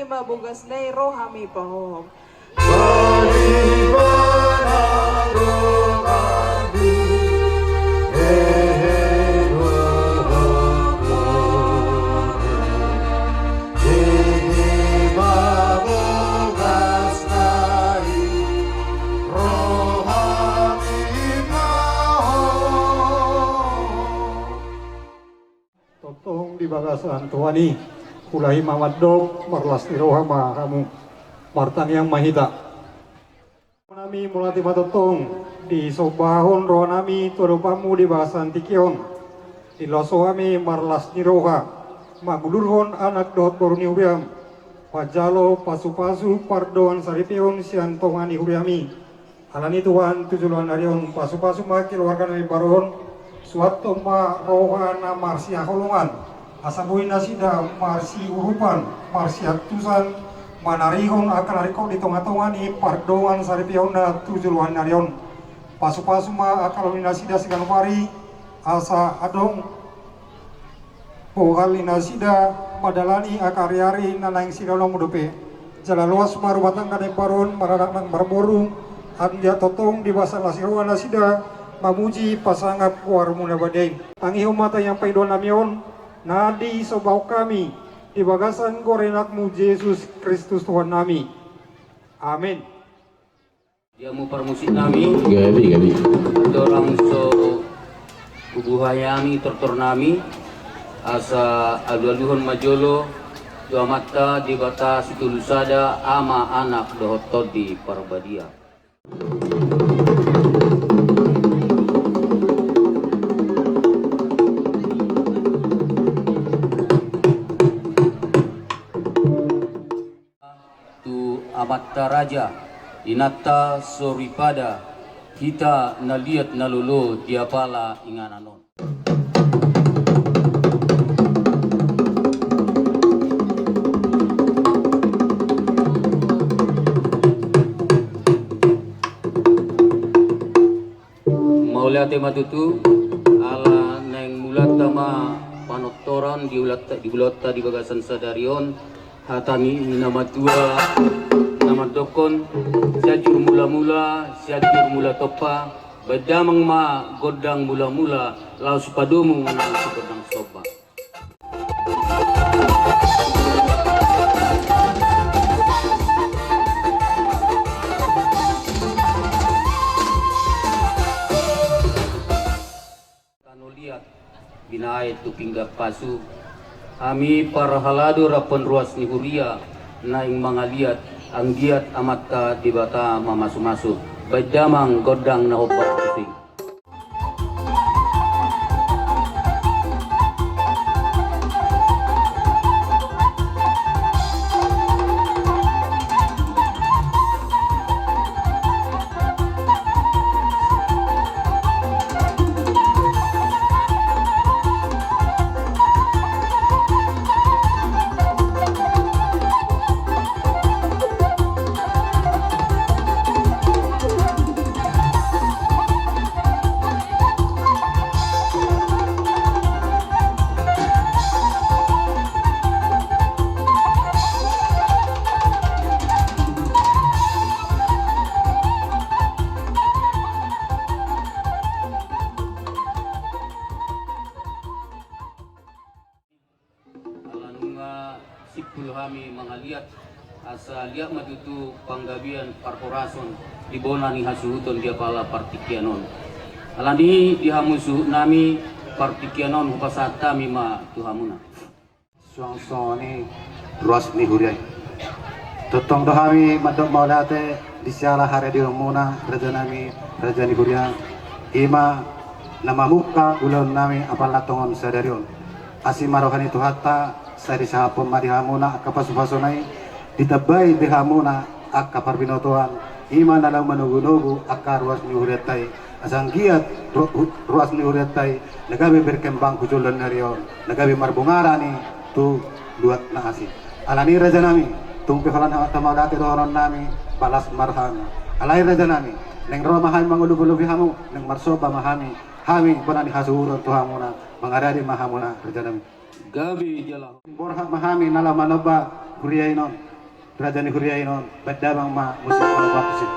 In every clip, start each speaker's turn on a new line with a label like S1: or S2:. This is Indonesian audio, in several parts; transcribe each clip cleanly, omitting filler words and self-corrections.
S1: mabugas na rohami pahohom.
S2: Totong di bagasan tuani kulahi mawadok marlas ni rohama kamu martan yang mahita nami mulati matotong di sobahon roh nami todopamu di bagasan tikion di losoami marlas ni roha magulurhon anak dot boruni huriam pajalo pasu-pasu pardon saripion siantongani huriami alani tuhan tujuan arion pasu-pasu makil warga nami baron suatu ma rohana marsi akolongan asabuin nasida marsi urupan marsi atusan manarihon akan ariko di tonga-tonga ni pardoan saripihona tujuan narion pasu-pasu ma akan nasida siganupari asa adong pohal nasida madalani akariari nanaing sidano mudope jala luas marubatang kadai paron maradak nang marborung anja totong di basa lasiruan nasida mamuji pasangap warmuna badai tangi umata yang paidon namion nadi sobau kami di bagasan gorenakmu Yesus Kristus Tuhan nami amin.
S3: Diamu permusik nami
S4: gabi
S3: dorang so ubuhayami tortor nami asa alualuhon majolo dua mata di bata situlusada ama anak dohotod di parbadia. Amatta raja inata soripada kita naliat nalulu diapala ingananon. Mauliate matutu ala neng mulata ma panotoran di bulata di bagasan sadarion hatami nama tua nama dokon siajur mula-mula siajur mula topa bedamang ma godang mula-mula lau supadumu nang godang sopa. Kanu lihat binae tu pinggak pasu ami para halado rapon ruas ni huria naing mangaliat ang giat amatta di bata mamasu-masu baydamang godang na opat pusing. Sipul hami mangaliat asa liak matutu panggabian parporason di bona ni hasuhuton dia pala partikianon alani dihamusu nami partikianon upasata mima tuhamuna
S5: suang ni ruas ni huriai totong dohami madok maulate disiala hari di umuna raja nami raja ni huria ima nama muka ulun nami apala tongon sadarion asimarohani tuhata sari sahapon marihamuna akapasu-pasonay ditabai dihamuna akaparbinotoan ima nalang manugunugu akaruas ni huretay asang giat ruas ni huretay nagabi berkembang kujulan narion nagabi marbungara ni tu duat na asin alani raja nami tumpi halan tamadati dohoron nami balas marhami alai raja nami neng roh mahami mangulubi hamu neng marsoba mahami hami panani hasuhuron tuhamuna mangaradi mahamuna raja nami
S3: gabi jala
S5: borha mahami nala manoba huriyainon Raja ni Huria inon bedamang ma musik pada waktu sih.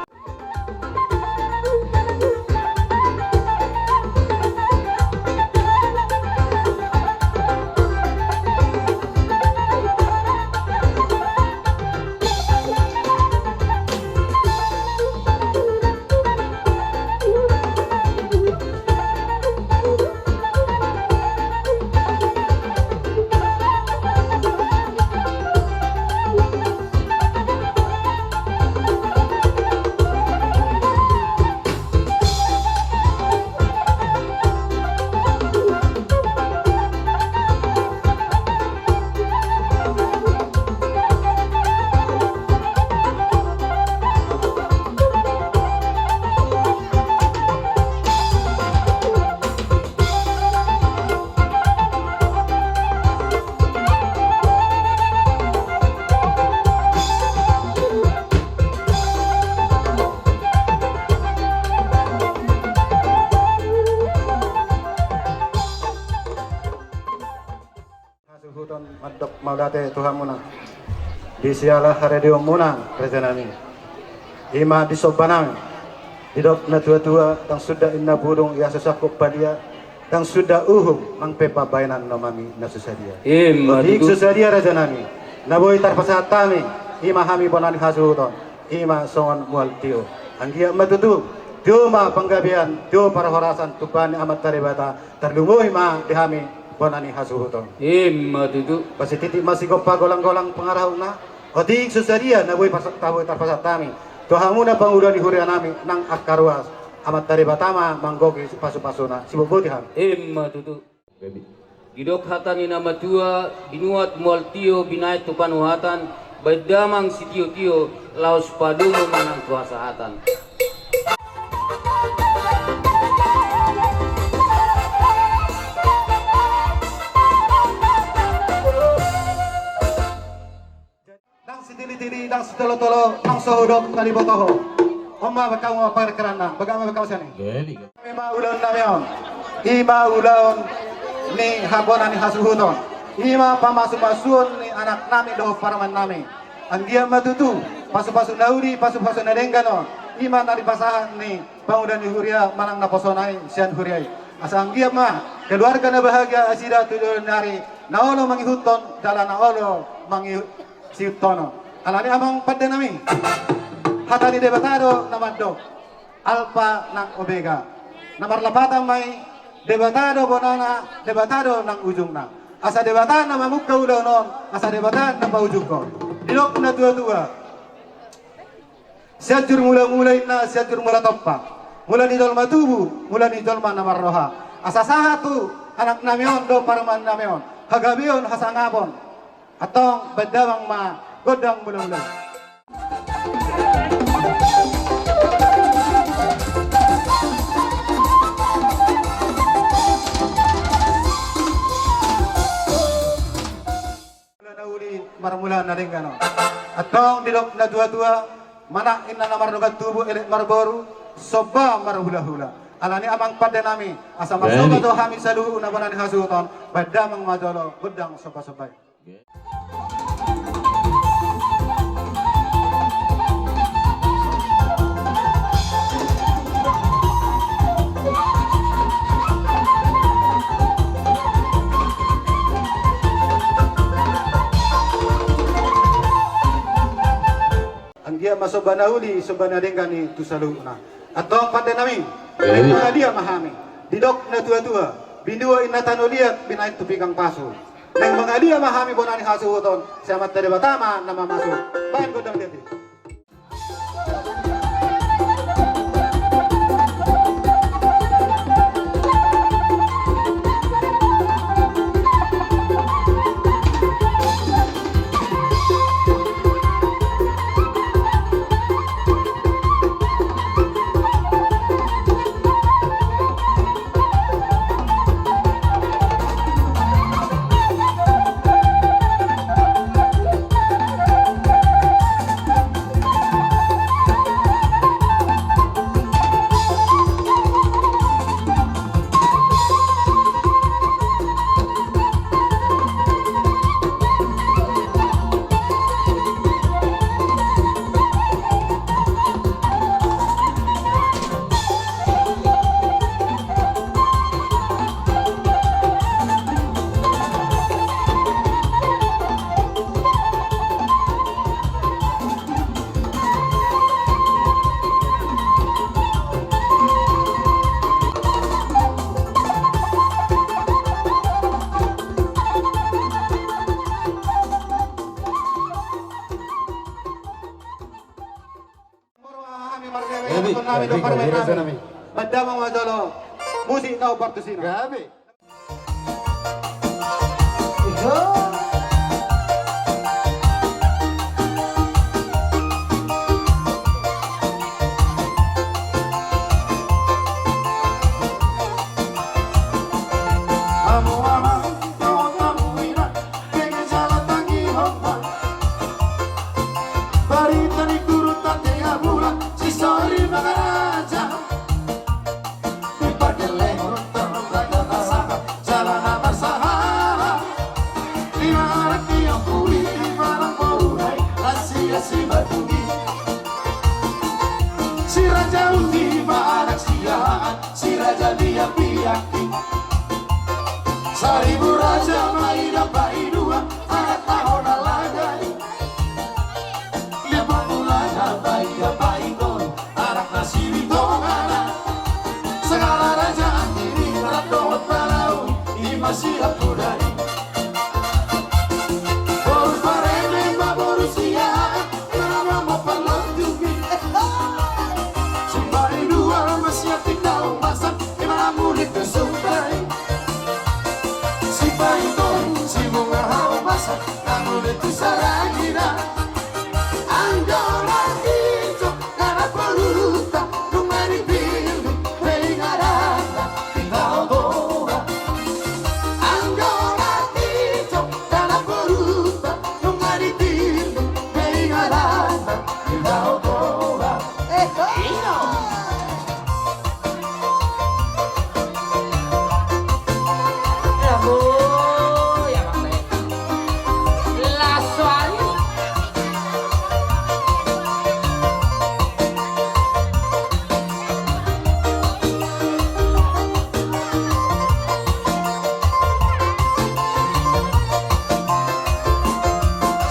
S5: Hutan madok maulate Tuhan muna di siala radio muna Raja nami ima di sobanang hidop na tua-tua tang sudah inna burung ya sesakuk padia tang sudah mang pepa bainan nomami na susadia dik susadia Raja nami naboy tarpasatami ima hami bonani hasuhuton ima songon mual tio anggia matutu tio ma panggabian tio para horasan tupani amat taribata terlumuhi ma dihami bonani hasuhuton
S3: Matutu
S5: pasti titik masih gopa golang-golang pengarah na odik susadia na boy pasak taboy tarpasatami tohamuna pangudan di huria nami nang akarwas amat dari batama manggogi pasu-pasuna sibubutihan
S3: Matutu Gidok hatani nama tua binuat mual tio binait tupan uhatan bedamang si tio laos padumu manang kuasa hatan.
S5: Tili-tili dang setolo-tolo nang sohodok kali botoho oma bakal mau perkerana bagaimana bakal sini ima ulon namion ima ulon ni habonan ni hasuhuton ima pamasu-masuon ni anak nami do paraman nami anggia matutu pasu-pasu naudi pasu-pasu nadengano ima nari pasahan ni pangudan ni huria manang naposonai sian huriai asa anggia mah keluarga na bahagia asida tudor nari naolo mangihuton dalam naolo mangi siutono alani amang pada nami hatani debatado namado alfa nang omega namar lapatan may debatado bonana debatado nang ujung na asa debatan na mamukka ulo non asa debatan na paujung ko dilok na tua-tua siatur mula-mulai na siatur mula toppa mula ni dolma tubu mula ni dolma namar roha asa sahatu anak namion do paraman namion hagabion hasangapon atong bedawang ma godang mula-mula marmula na rin gano atong dilok na dua-dua mana inna na marnugat tubo elit marboru soba marhula-hula alani amang pada nami asa masoba do hami saluhu na banan hasuton badamang madolo godang soba-sobay dia masobana uli sobana dengani tusaluna atau pada nami mga dia mahami didok na tua-tua bindua inatanuliat binait tupikang paso nang mga dia mahami bonani hasuhuton siamat dari batama nama masuk bahan godang deti nami do parmen nami. Badama majolo. Musik na upartusino. Grabe.
S4: Si raja undi anak siaan, si raja dia piaki. Seribu raja main apa dua, anak tahun alagai. 50 bayi apa itu, anak nasi ditongana. Segala raja diri terdoa palau, ima siap budaya. Borus pareme borus siaan, nama mau perlotubi. Simbari dua masih tinggal masak, gimana murid kesukai. Si Python, si bunga hau masak, kamu itu saragina. Anggora hijau, karena peluta, rumah dipilih, pengarana, tinggal doa. Anggora hijau, karena peluta, rumah dipilih, pengarana, tinggal doa.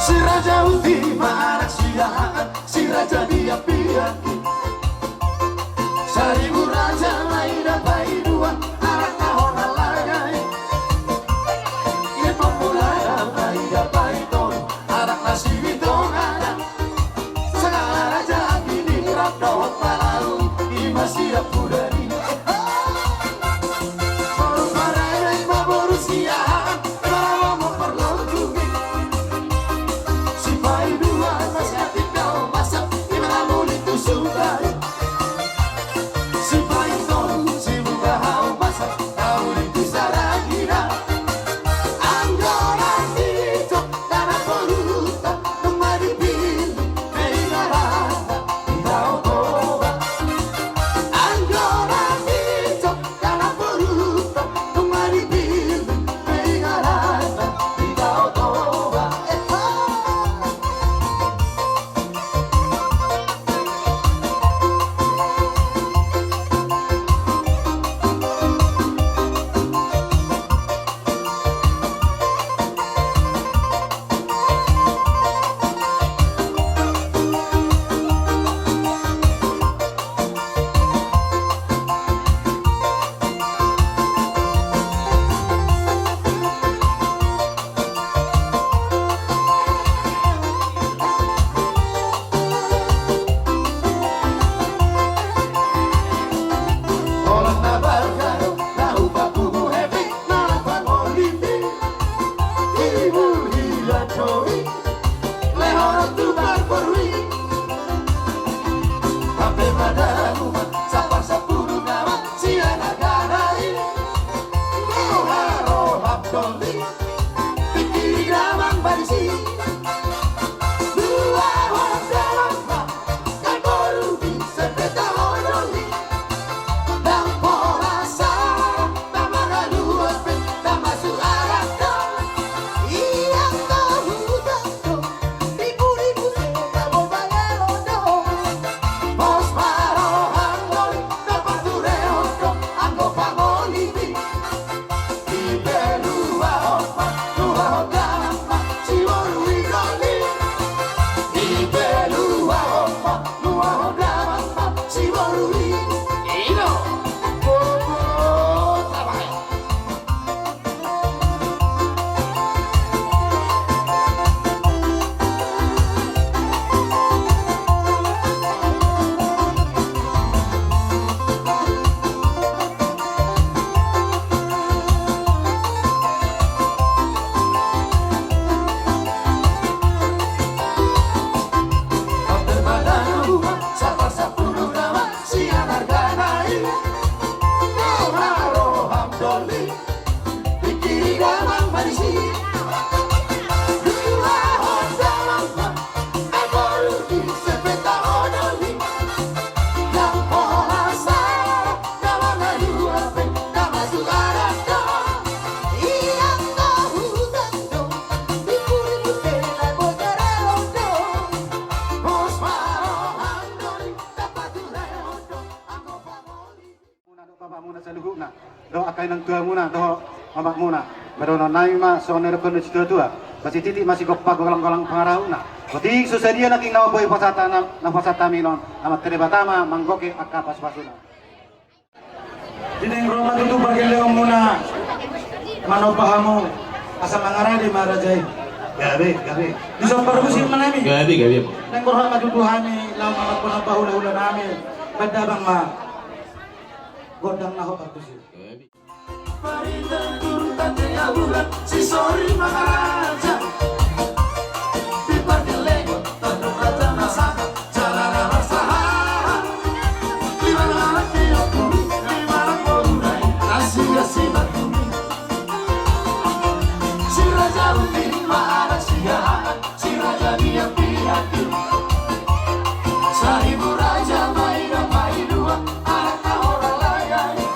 S4: Si raja ultima anak siaan, si raja dia piaki. Seribu raja main apa dua, anak tahun alagai. 50 main apa itu, anak nasi ditongana. Segala raja kini rap dawat palau, ima siap budari. Borus paremeng borus siaan, malah mau perlotubi. Si bayi dua masih tinggal masak, gimana mulut itu sukai. Si Python, si bunga hau masak, kau itu saragina. Anggora hijau, karena peluta, rumah dipilih, pengarana, tinggal doa. Anggora hijau, karena peluta, rumah dipilih, pengarana, tinggal doa. Orang nabargano, naupa kubu hebi, nalapan olimpi. Ibu hilat hoi, lehorot tubar perwi. Sampai pada rumah, sapar 10 nama, si anak gadai. Moharo abdoli, pikir ramang barisi. Dua orang dalam bak, kan berubi, sepeta honoli. Dan pola sarang, tak makan dua pin, tak masuk arah dong. Iya tahu dong, ribu-ribu tak mau bayar odong. Bos paro hanggol, dapat tureo dong, anggo pangolipi. Di berua opa,
S5: lain ng tua muna toho mamak muna meron nai ma so ne repon ci tua masih titik masih gopa golang-golang pangarahuna Bati susadia naking nawaboy pasata na pasata milon amat terebatama manggoke akka pas-pasuna
S6: Dineng Roma itu bagian muna manopahamu asa mangarali marajay.
S5: gabe
S6: Di sompar musim manami.
S3: Gabi.
S6: Neng roha maduduhani lam amat puna bahula nami. Badabang ma godang naho parkusi.
S4: Parinda turun ya bulan si sori maharaja Pipar gelego tanpa kata nasaka Jalan rasaha Limana hati aku Limana korunai Kasih batumi Si raja undi Maara sigaan Si raja dia pihati Saribu raja maina maidua Anak kahora layani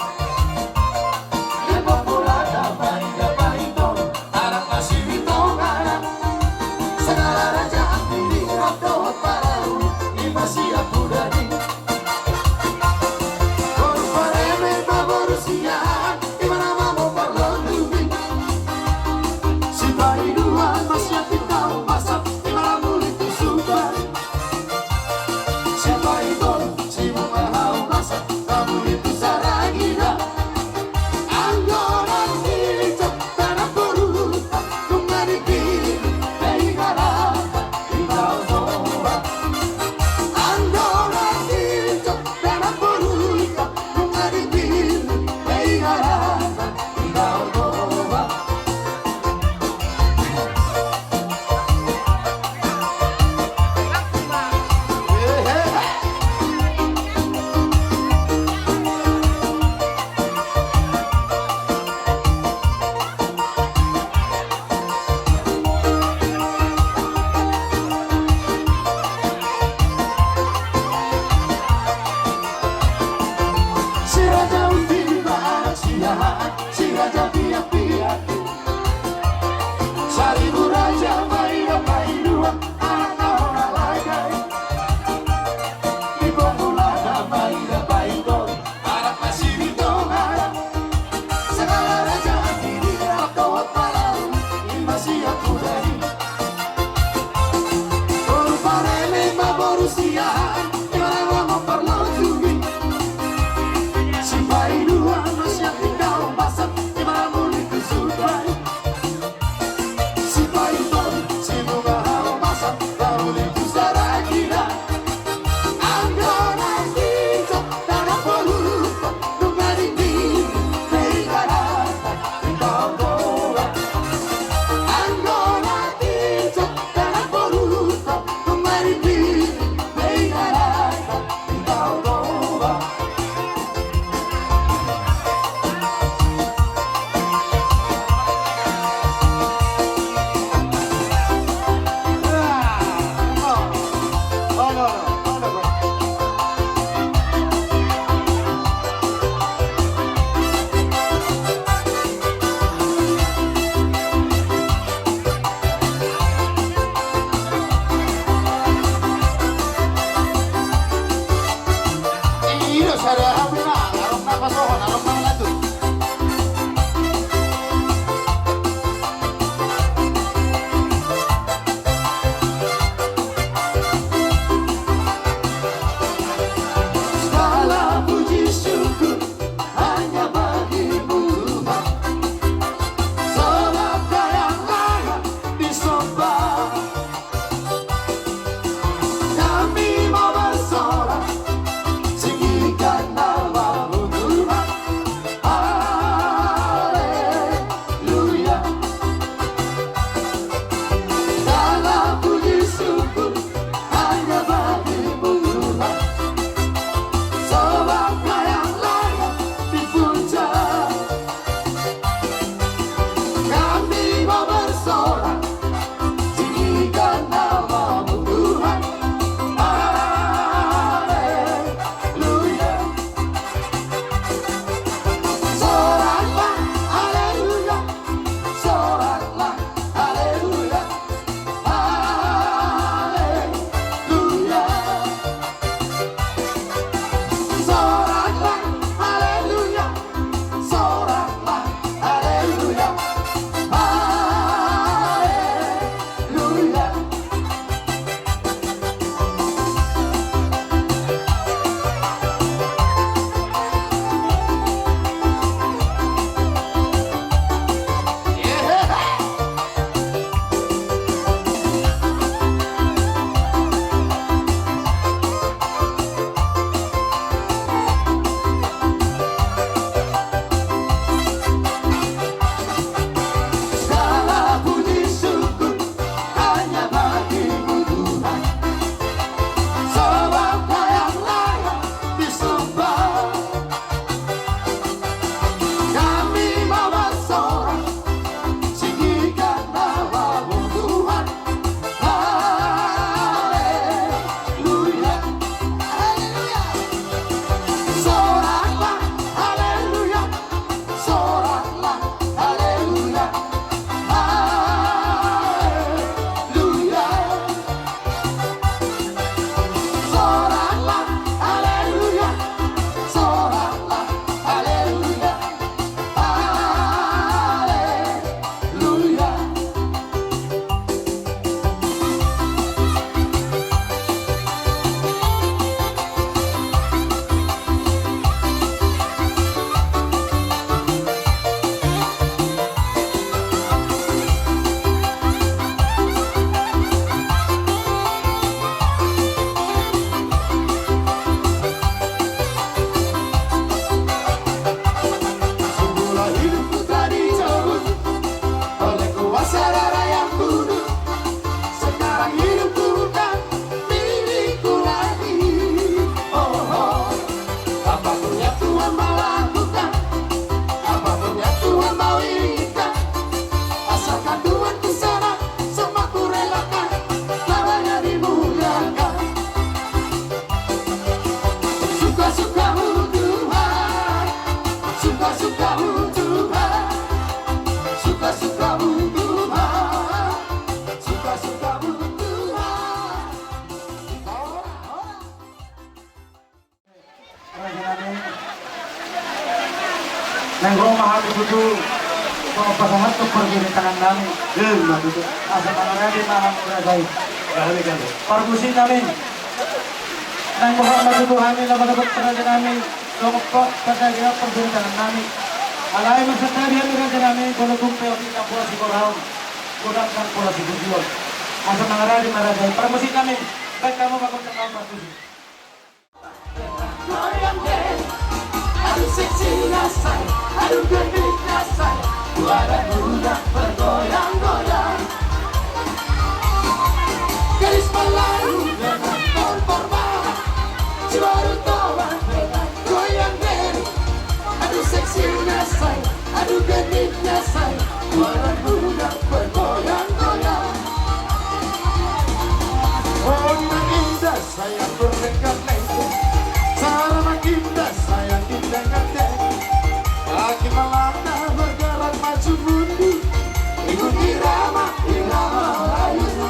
S6: pasangan tuh pergi di tangan kami. Asa tangannya di tangan mereka. Pergusi kami. Nang Muhammad Tuhan ini lawan dapat peraja kami. Lompat pada dia pergi di tangan kami. Alai maksudnya dia peraja kami. Kalau kumpul kita pulas di korang. Kodakkan pulas di tujuan. Asa tangannya di mereka. Pergusi kami. Baik kamu bakal kenal pergusi.
S4: Goyang deh, aduh seksi nasai, aduh gendut nasai, suara budak bergoyang-goyang. Gadis Melayu dengan kompor banget, baru tobat dengan goyang deh. Aduh seksi nasai, aduh gendut nasai, suara budak bergoyang-goyang. Oh, yang indah sayang berlengkap-lengkap. Cara makin indah sayang indeng-indeng. Kaki melangkah bergerak maju mundur, ikuti irama Melayu.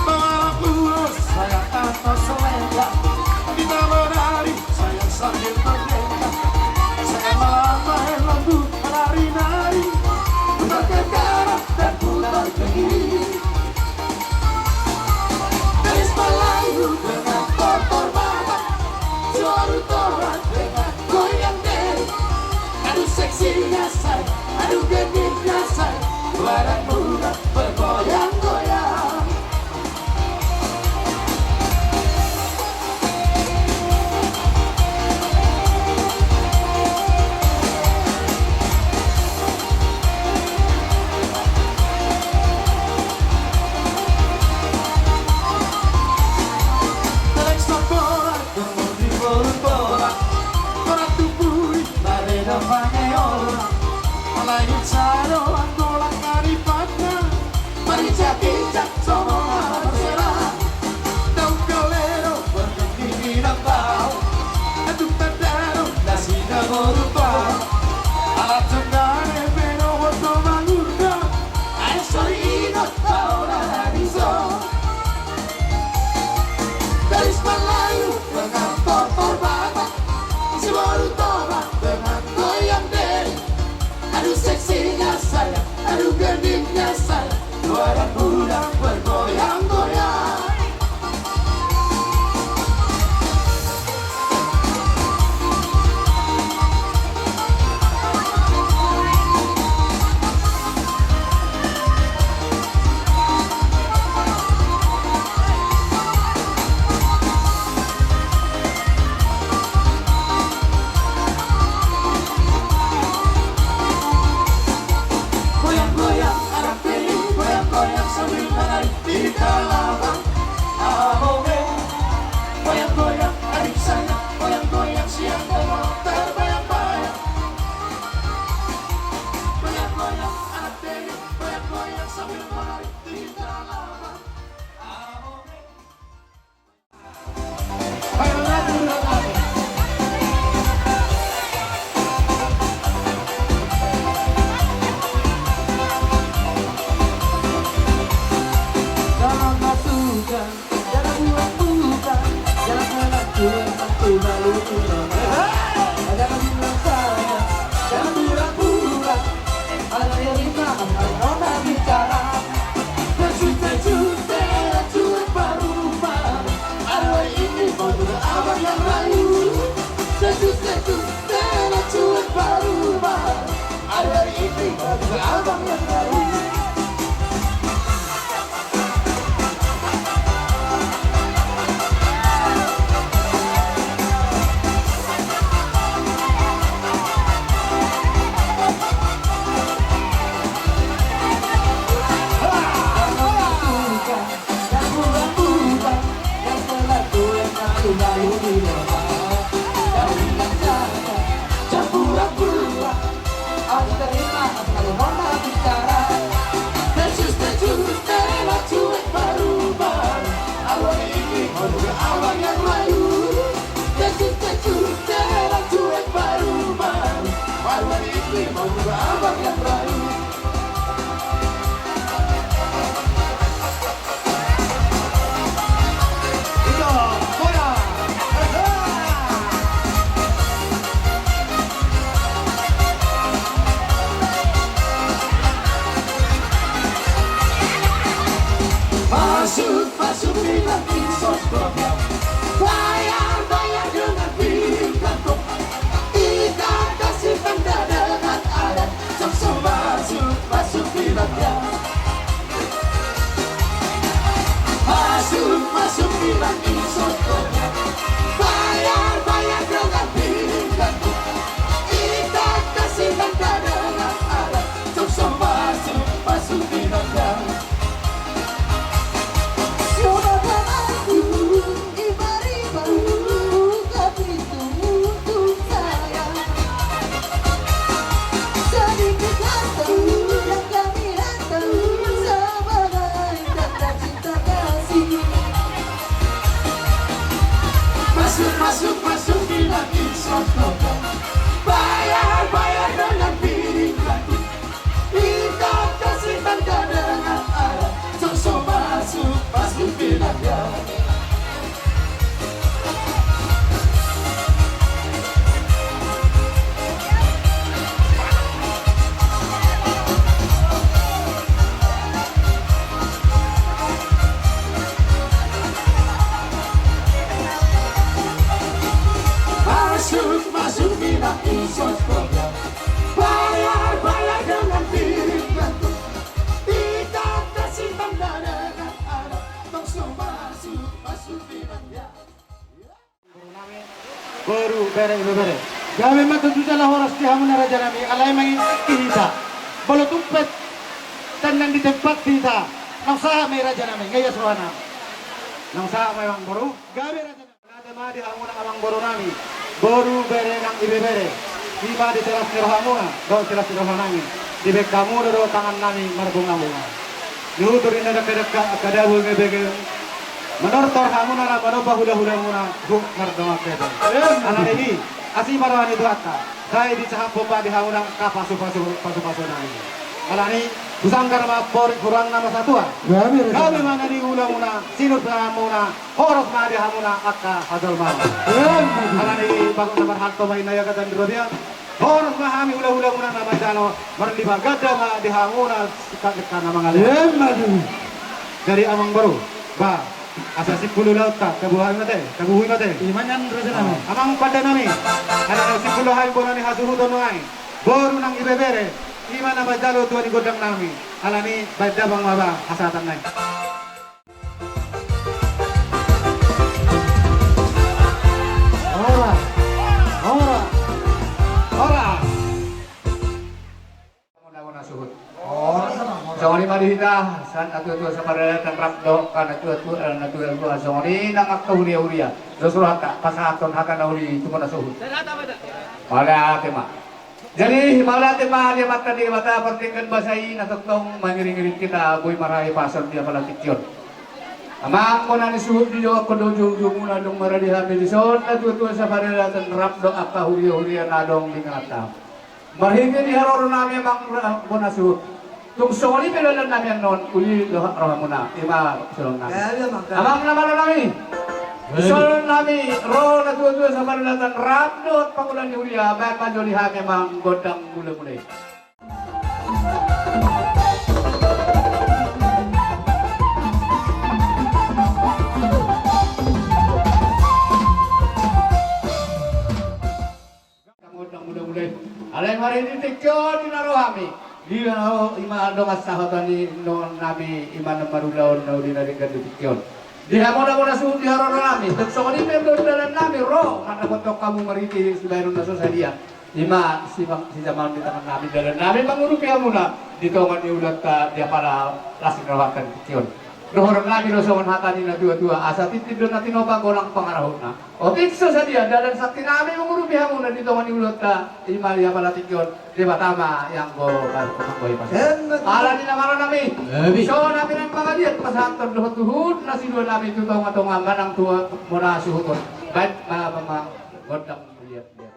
S4: Balap lurus sayang tanpa selengkap, kita menari sayang sambil berdengkak. Saya melambai lembut menari-nari, putar garam dan putar gigi. Gadis Melayu dengan kompor babak, suara torat dengan goyang deh. Aduh seksinya say, aduh gendutnya say, badan budak bergoyang-goyang. Telek sabora, kemudian bola, korak tupui, lari depannya orang. Malay caro, anggolang karipatna, maricak-icak, somong berserah. Daun kalero, berkendini ng tao, aduh tadaro, nasi na morupao. Alat sundane, pero wato mangurda, ay sorinot, ahora narizo. Gadis Melayu dengan kompor babak, si baru tobat dengan goyang deh. Aduh seksinya saya, masuk bilang insot program. Bayar dengan piring kantong. Kita kasih tanda dengan alat. Sok masuk bilangnya. Masuk bilang insot program. Bayar dengan piring kantong. Kita kasih tanda dengan alat. Sok masuk bilangnya. Masuk bilang insot program. Bayar dengan piring kantong. Kita kasih tanda dengan alat. Sok masuk bilangnya. Masuk bilang insot program. Bayar dengan piring kantong. Kita kasih tanda dengan alat. Masuk bilangnya.
S6: Baru bere. Gawe matutuja horas di hamuna raja nami alay mangi kita. Balo tumpet tenang di tempat kita. Nang sa may raja nami ngaya suwana. Nang sa may wang baru gawe raja nami. Nade ma di hamuna amang baru nami. Baru bere nang ibe bere. Iba di teras ni hamuna, do teras ni nami. Di bek kamu do tangan nami marbunga-bunga. Nuturin na kadabul ngebege. Menortor hamuna na manoba hula-hula muna gu mardonga keda. Anak ini asih marwani itu atta. Saya di cahap popa di hamuna ka pasu nami. Anak ini busangkar ma por kurang nama satua. Kami mana di hula muna sinut muna horos ma di hamuna akka hadal ma. Anak ini bagus nomor halto main naya kata drobia. Horos ma kami hula-hula muna nama jalo marliba gada ma di hamuna dekat nama ngalih. Dari amang baru. Ba asa 10 laut ta kabuhay mate imanyan rasa nami amang pada nami ana 10 hay bonani hasuhudon ay boru nang ibebere ima na bajalo tuan godang nami alani badda bang maba hasatan nay ora muna suhud Songoni madihita san atu sa parada tanrapdo kana atu songoni nang akta uria dosurata pasaton hakana uri tumana suhud mala tema jadi mala tema dia mata di mata pertingkan basai natong mangiring-iring kita boy marahi pasar dia pala tikyon amang mo na ni suhud di jo ko dojo muna dong maradi hamilison atu sa parada tanrapdo akta uria nadong dingata marhige di haroro nami mang mo na suhud tung soli pelalan namin non uli rohamuna ima sulong nami amang naman nami sulong nami ro na tua sa parilatan ramdot pangulan ni Hulia bayan majoli hake mang godang mula-mulay godang mula-mulay alay marini tikyo dinarohami dia ima dong asahatan ni non nabi iman marulaon na uli na rin gandutikyon. Diha mo na suhud di haroro nami. Tugso ni pemdo dalan nami ro kana kontok kamu mariti subayron na sa dia. Ima si zaman di tangan nami dalan nami mangurupi muna dito man iulat ta dia para lasing rawakan tikyon. Rohor nami no soon hatani na dua-dua asa titid na tinoba golang pangarahon na. O tikso sa dia dalan sakti nami mangurupi muna dito man iulat ta ima dia para tikyon. Diba tama yang go boy pas. Ala ni namaro nami. So nami nang pangadiat pasakton luhut-luhut na sidua nami tutong atong manang tua muna suhuton. Baik mga godang lihat dia.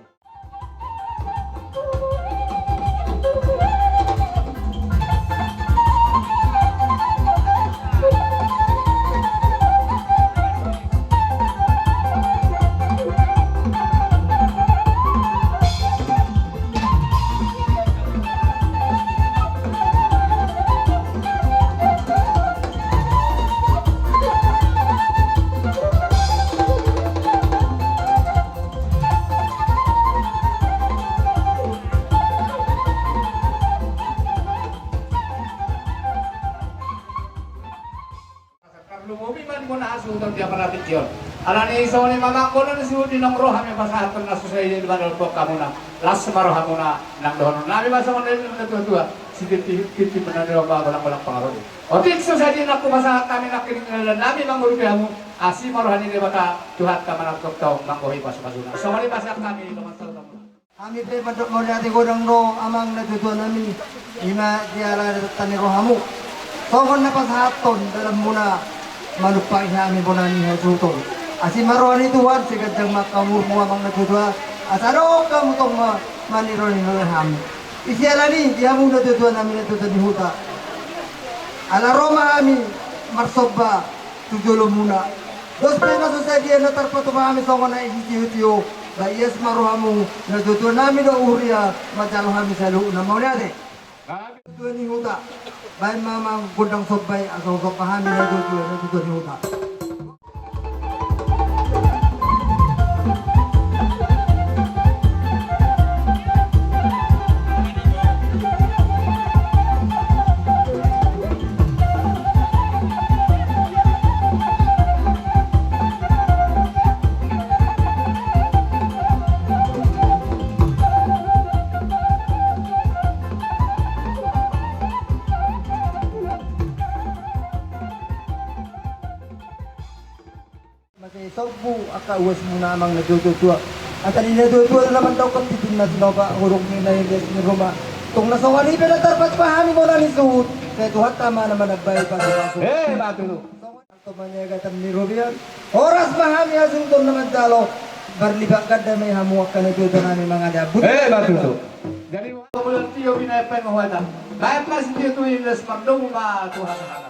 S7: Lumumi man mo na aso dia panatisyon. Ala ni iso ni mama ko na suud ng roha mi pasahaton na susay di banal po kamo na. Las maroha mo na nang doon. Nami ba sa mga natutua si kiti mananiro ba walang pangaron. O tikso sa din ako masahat kami nakiningalan nami mangulubi mo asi maroha ni baka tuhat ka managtok taw mangkohi pas masuna. So mali pasak kami naman sa mo.
S6: Kami pe padok mo dati ko nang no amang natutuan namin. Ima diala taniro hamu. Tokon na pasahaton dalam muna malupay sa amin po na niya tutol. Asi maruhan ni Tuhan, si kadyang makamur mo amang natutuwa. At ano ka mo itong maniro ni Noaham. Isiyala ni, di mo natutuwa namin natutuwa ni Huta. Ala Roma amin, marsoba, tujulo muna. Dos pena society na tarpato kami sa mga isitiyo-tiyo. Bayas maruhan mo, natutuwa namin na uhriya, matalo kami sa loob na maulade. Natutuwa ni Huta. Baik mamang gudang sobbay atau pahami na dito ni Huta. Saubu akauwas muna amang natutuwa. At ani natutuwa naman daw kung titin na sinoba urong ni Nailes ni Roma. Tung nasawali pa na tarpat pahami mo na ni Suhut. Kaya tuhat tama naman nagbayad pa sa kaso.
S7: Batulo.
S6: Ito manyagatan ni Rubian. Oras mahami asungton naman talo. Barlibak ka na may hamuak ka natutuwa namin mga dabut.
S7: Batulo. Jadi kemudian tiyo binaypan mo wala. Kaya pas tiyo tuwing les magdong tuhan na.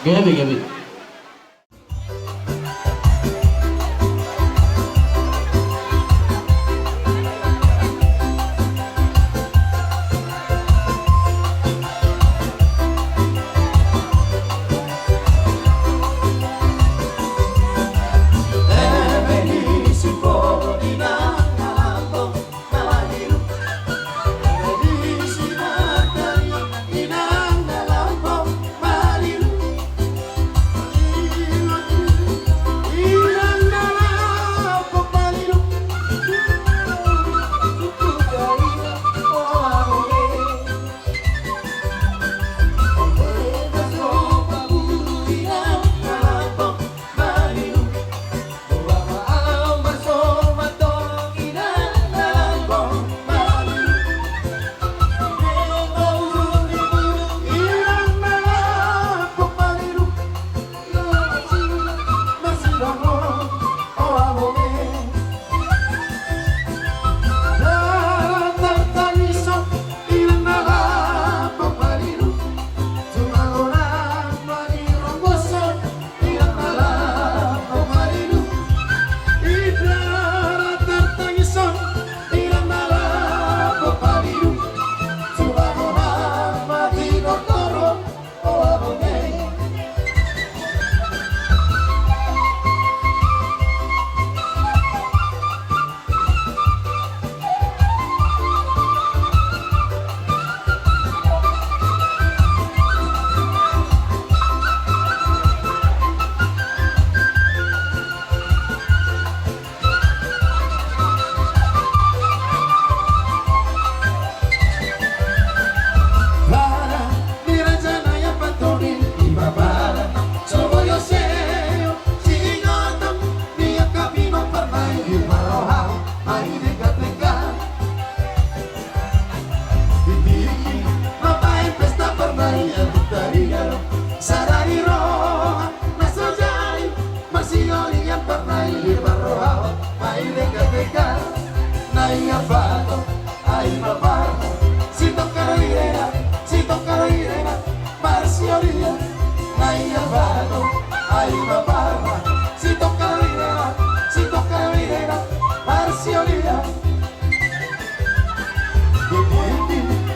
S3: Gabi.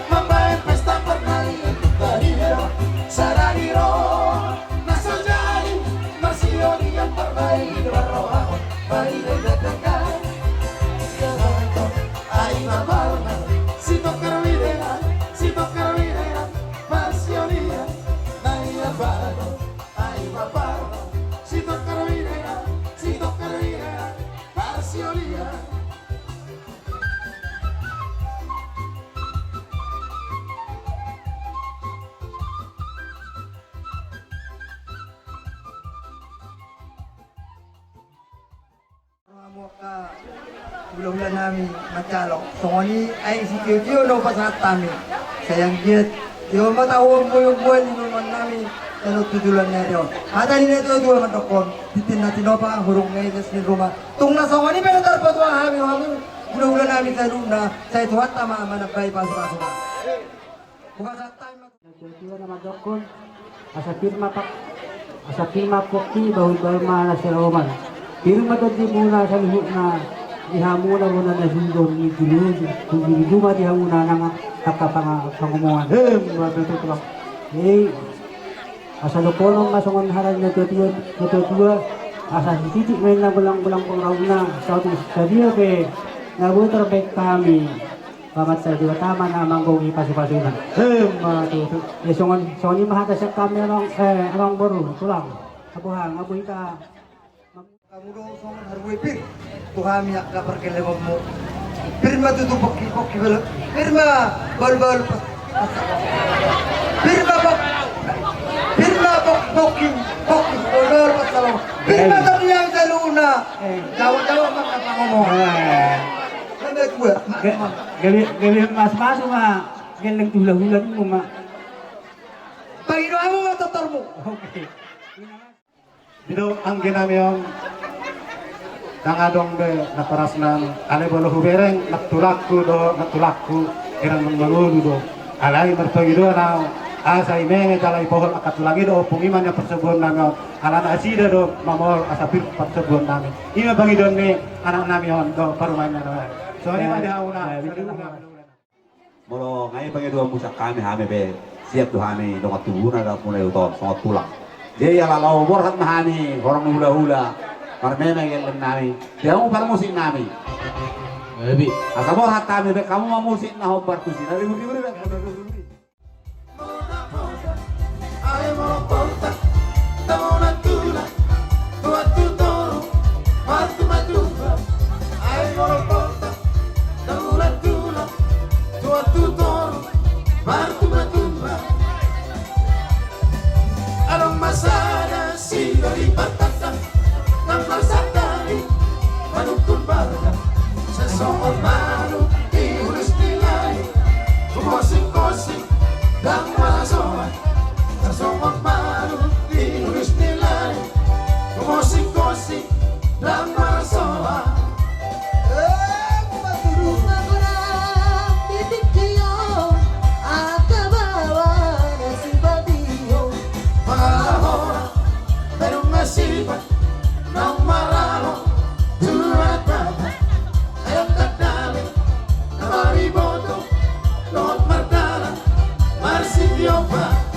S4: Membayar pesta perkalian terhidap Saragiro Nasa jadi Marsioni yang terbaik di Baroa Bagi dekat-dekat Sekarang Ay mabalma Sito Carolina Marsioni Naya Bado Ay mabalma Sito Carolina Marsioni
S6: Muka bulan namin macalok. Songoni ay si Tio no pasat kami. Sayang dia Tio matawag mo yung buwan inuman namin. Ano tudulan niya rin. Mata nila ito dua matokon. Titin natin pa ang hurong ngayon sa rumah. Tung na songoni pero tarpat wa kami bulan namin sa luna. Sa ito at tama manabay pa sa kaso. Bukas at time.
S8: Tio na madokon. Asa firma kopi bawal mana si Roman. Firma to di muna sa luhut na dihamuna muna na sundon ni Dulud. Kung diniduma dihamuna ng pangumuhan. Matutulang. Asa lupolong masungon haran na tutua. Asa titik ngayon na bulang-bulang pangrawag na. Sa diyo ke nabutar baik kami. Pamat sa diwa tama na manggong ipasipasunan. Matutulang. Songon mahata sa kami arang baru. Tulang. Abuhang, abuhi ka.
S6: Kamu dong song harus pir. Tuhan minyak kapar kelewat mo. Firma tutup poki bel. Firma bal. Firma poki bal pasal. Firma tadi yang saya luna. Jawab mak apa ngomong. Sampai gue.
S8: Gali mas mah. Geleng tulah-tulah mo ma.
S6: Pagi doa mo matotormo.
S8: Okay.
S5: Dito ang ginamyon nangadong be naparasnan ale bolo hubereng natulakku irang mangulu do alai mertogido na asa imenge talai pohon akatulagi do pungiman yang persebon nami alana asida do mamol asapir persebon nami ima bagi don ni anak nami on do parumain na so ini pada hauna
S9: molo ngai bagi dua musak kami hame be siap do hame do katubuna da mulai uton sangat tulang jadi ala lau borhat mahani orang hula karena yang nami dia mau pada musik nami lebih asal borhat kami kamu mau musik nah obat kusin dari budi
S4: Ay moroponta Tauna tula Tuatu toro Matu matuba Ay moroponta Tauna tula Tuatu toro Matu matuba Along masada Sido di patata Nang masatari Manukun barga Sesongol malu Diulis nilai Kumosing-kosing Dan malasoan Sesongol malu Diulis nilai Kumosing-kosing Dan malasoan
S10: Rumah orang titik dia Akabawa nasibadio
S4: Pangalahora Pero ngasipan Nang maralo Turat baba Ayang kadali Namariboto Lord Mardala Marsidiopa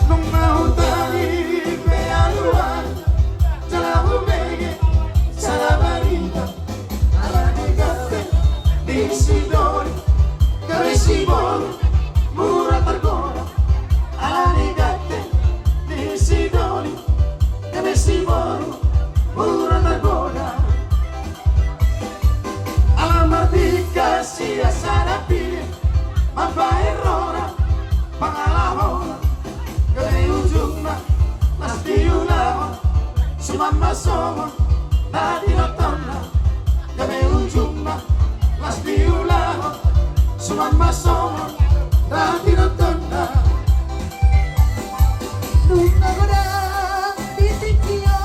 S4: Nung mahutani Pealuan Jalahu bege Salabarita Alanigate Di Sidori Karisibolo Mura Targona Alanigate Di Sidori Karisibolo Mura Targona Alamatika Sia Sarapi Mabaerora Pangalahona Gari ujung na Mas diulang Sumamba soma Na tinatang na Gari ujung na Mas diulang Sumamba soma Na tinatang na
S10: Rumah orang titik dia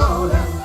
S4: orang.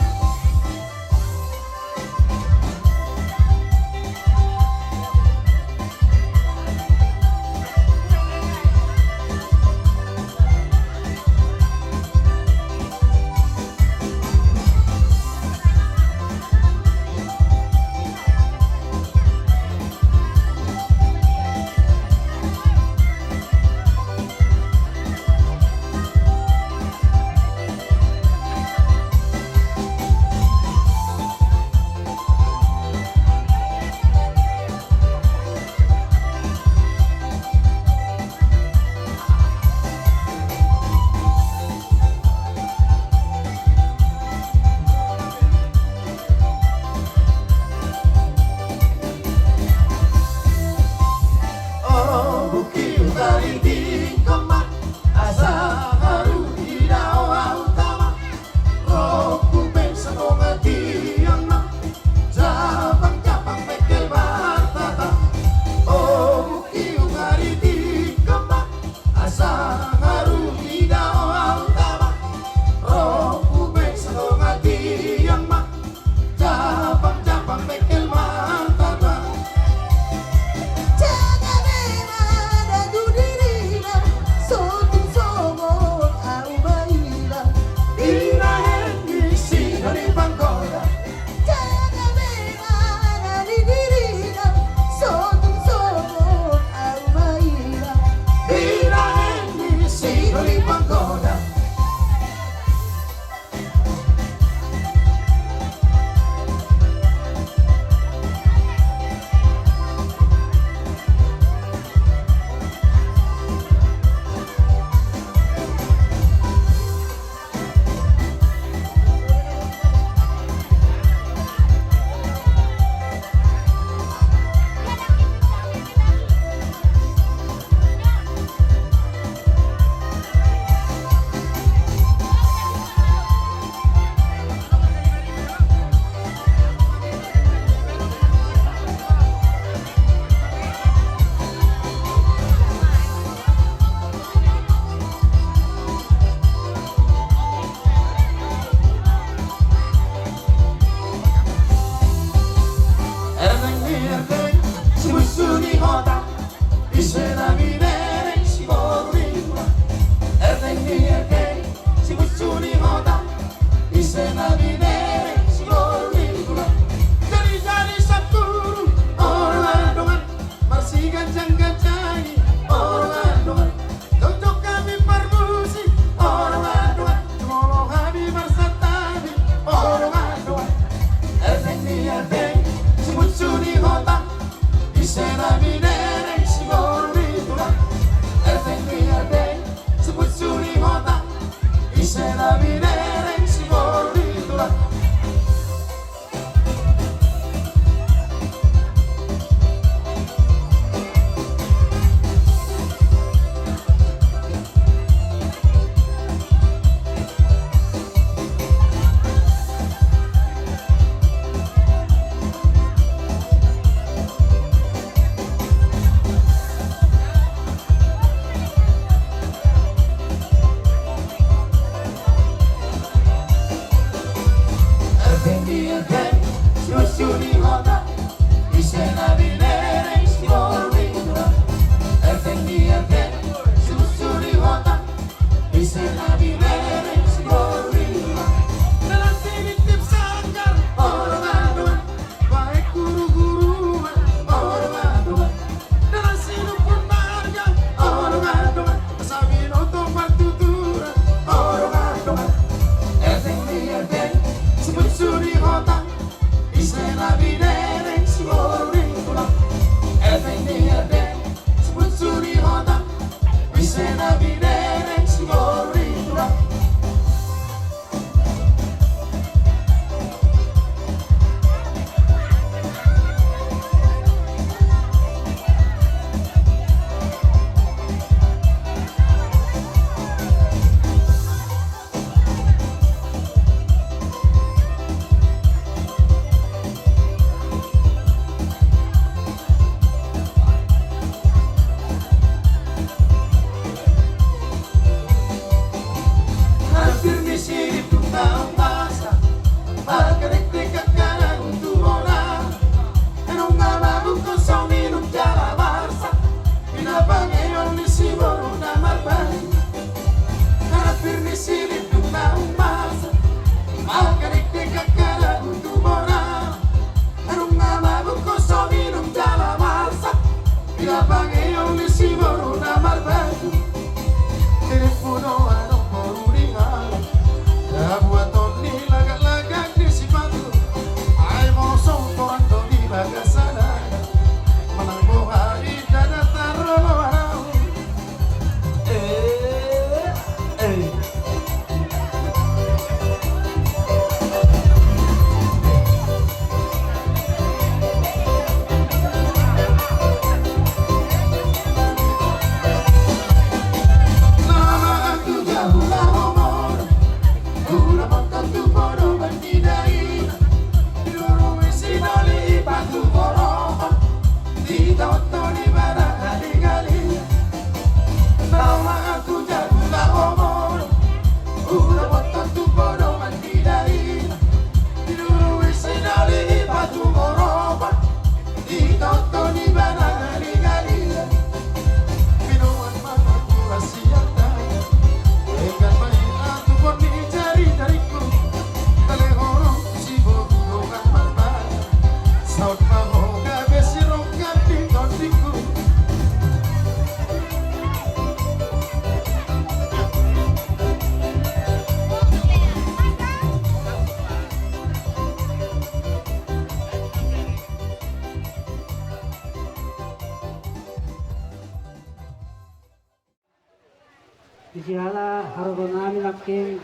S8: Isihala harapan namin aking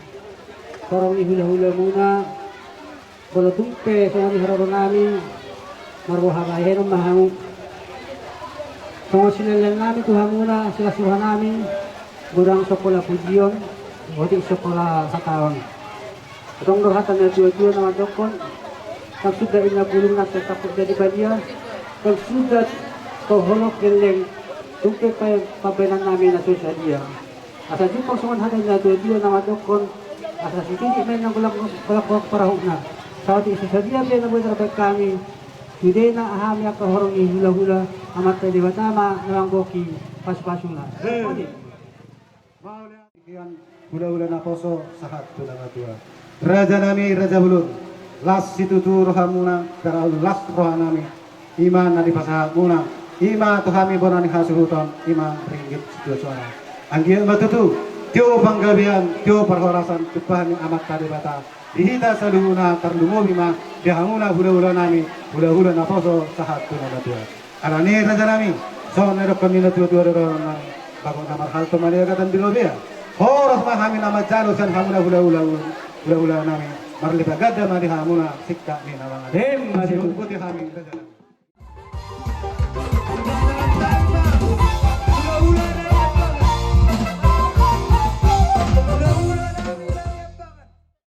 S8: parang ihula-hula muna. Bola tumpe sa harapan namin. Marwahagahin ang mahangu. Tungo sila namin Tuhan muna sila suha namin. Gurang sokola pujion. Wadi sokola sakawang. Itong rohatan na dua-dua naman dokon. Kag sudah ina bulong na tapos jadi badia. Kag sudah toholok geleng. Tumpe pa pabenan namin na susya dia. Asa jupang suman hadan na dua-dua naman dokon. Asa sititi may nang bulak parahog na. Sa ating susya dia may nang bulak kami. Hindi na ahami ang kahorong ihula-hula amat tayo diwatama ng goki pas-pasula.
S5: Ikian hula-hula na poso sahat tulang atua. Raja nami Raja Bulun. Las situtu rohamuna kara las rohanami. Ima nadi pasahat muna. Ima tuhami bonani hasuhuton. Ima ringgit situasiona. Anggian batutu. Tio panggabian, tio perhorasan tupahan amat tadi bata. Dihita saluhuna terlumu bima dihamuna hula-hula nami. Hula-hula na poso sahat tulang atua. Alani Raja nami. So nerok kami na tua-tua rohan bago na marhal to maniagatan bilobia. Horas mahami nama jalo san hamuna hula-hula nami. Marlipagada mari hamuna sikka ni nawangan. Masih kuti kami.